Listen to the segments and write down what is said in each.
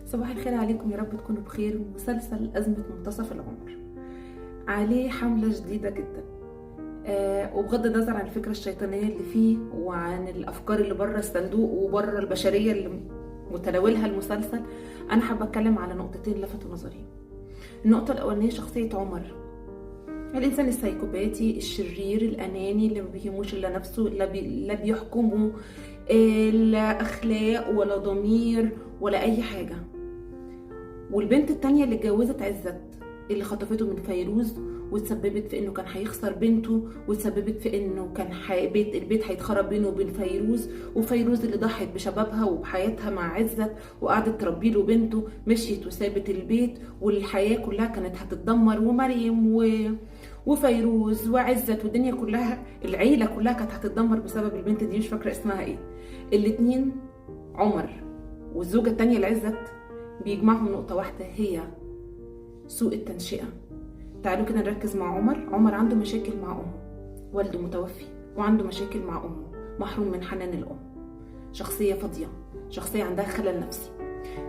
صباح الخير عليكم، يا رب تكونوا بخير. مسلسل أزمة منتصف العمر عليه حملة جديدة جدا، وبغض النظر عن الفكرة الشيطانية اللي فيه وعن الأفكار اللي بره الصندوق وبره البشرية اللي متناولها المسلسل، أنا حابة أتكلم على نقطتين لفتوا نظري. النقطة الأولانية شخصية عمر، الإنسان السايكوباتي الشرير الأناني اللي ما بيهموش إلا نفسه، لا بيحكمه لا أخلاق ولا ضمير ولا أي حاجة. والبنت التانية اللي اتجوزت عزت، اللي خطفته من فيروز وتسببت في انه كان هيخسر بنته، وتسببت في انه كان البيت هيتخرب بينه وبين فيروز، وفيروز اللي ضحت بشبابها وبحياتها مع عزت وقعدت تربي له بنته، مشيت وسابت البيت والحياة كلها كانت هتتدمر، ومريم وفيروز وعزت والدنيا كلها، العيلة كلها كانت هتتدمر بسبب البنت دي، مش فاكرة اسمها ايه. الاتنين عمر والزوجة التانية لعزت بيجمعهم نقطة واحدة، هي سوء التنشئة. تعالوا كده نركز مع عمر. عمر عنده مشاكل مع أمه، والده متوفي وعنده مشاكل مع أمه، محروم من حنان الأم، شخصية فاضية، شخصية عندها خلل نفسي.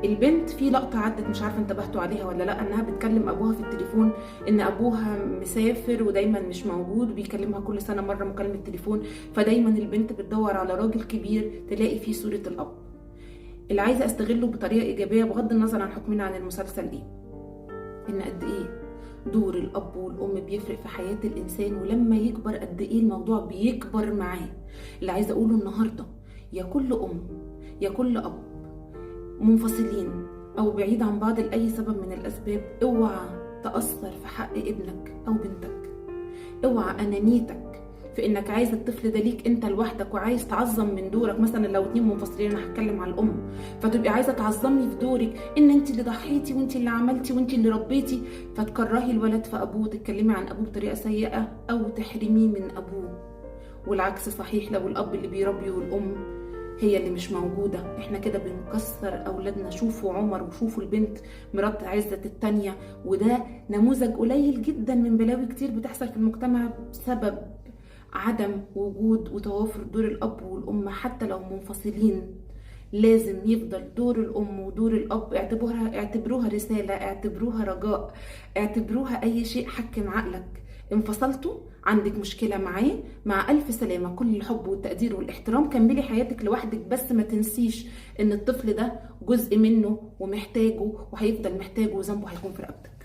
البنت في لقطة عدت، مش عارفة انتبهتوا عليها ولا لا، انها بتكلم ابوها في التليفون ان ابوها مسافر ودايما مش موجود، وبيكلمها كل سنة مرة مكالمة تليفون، فدايما البنت بتدور على راجل كبير تلاقي فيه صورة الاب. اللي عايزة استغله بطريقة ايجابية بغض النظر عن حكمنا عن المسلسل ايه، ان قد ايه دور الاب والام بيفرق في حياة الانسان، ولما يكبر قد ايه الموضوع بيكبر معاه. اللي عايزة اقوله النهاردة، يا كل ام يا كل اب منفصلين او بعيد عن بعض لأي سبب من الاسباب، اوعى تأثر في حق ابنك او بنتك، اوعى انانيتك في انك عايز الطفل ده ليك انت لوحدك وعايز تعظم من دورك. مثلا لو اتنين منفصلين، انا هتكلم على الام، فتبقي عايزه تعظمي في دورك ان انت اللي ضحيتي وانت اللي عملتي وانت اللي ربيتي، فتكرهي الولد في ابوه وتتكلمي عن ابوه بطريقه سيئه او تحرميه من ابوه. والعكس صحيح، لو الاب اللي بيربي والام هي اللي مش موجودة، احنا كده بنكسر اولادنا. شوفوا عمر وشوفوا البنت مرات عزت التانية، وده نموذج قليل جدا من بلاوي كتير بتحصل في المجتمع بسبب عدم وجود وتوافر دور الاب والام. حتى لو منفصلين لازم يفضل دور الام ودور الاب، اعتبروها رسالة، اعتبروها رجاء، اعتبروها اي شيء. حكم عقلك، انفصلتوا، عندك مشكلة معاه، مع ألف سلامة، كل الحب والتقدير والاحترام، كملي حياتك لوحدك، بس ما تنسيش ان الطفل ده جزء منه ومحتاجه وهيفضل محتاجه، وذنبه هيكون في رقبتك.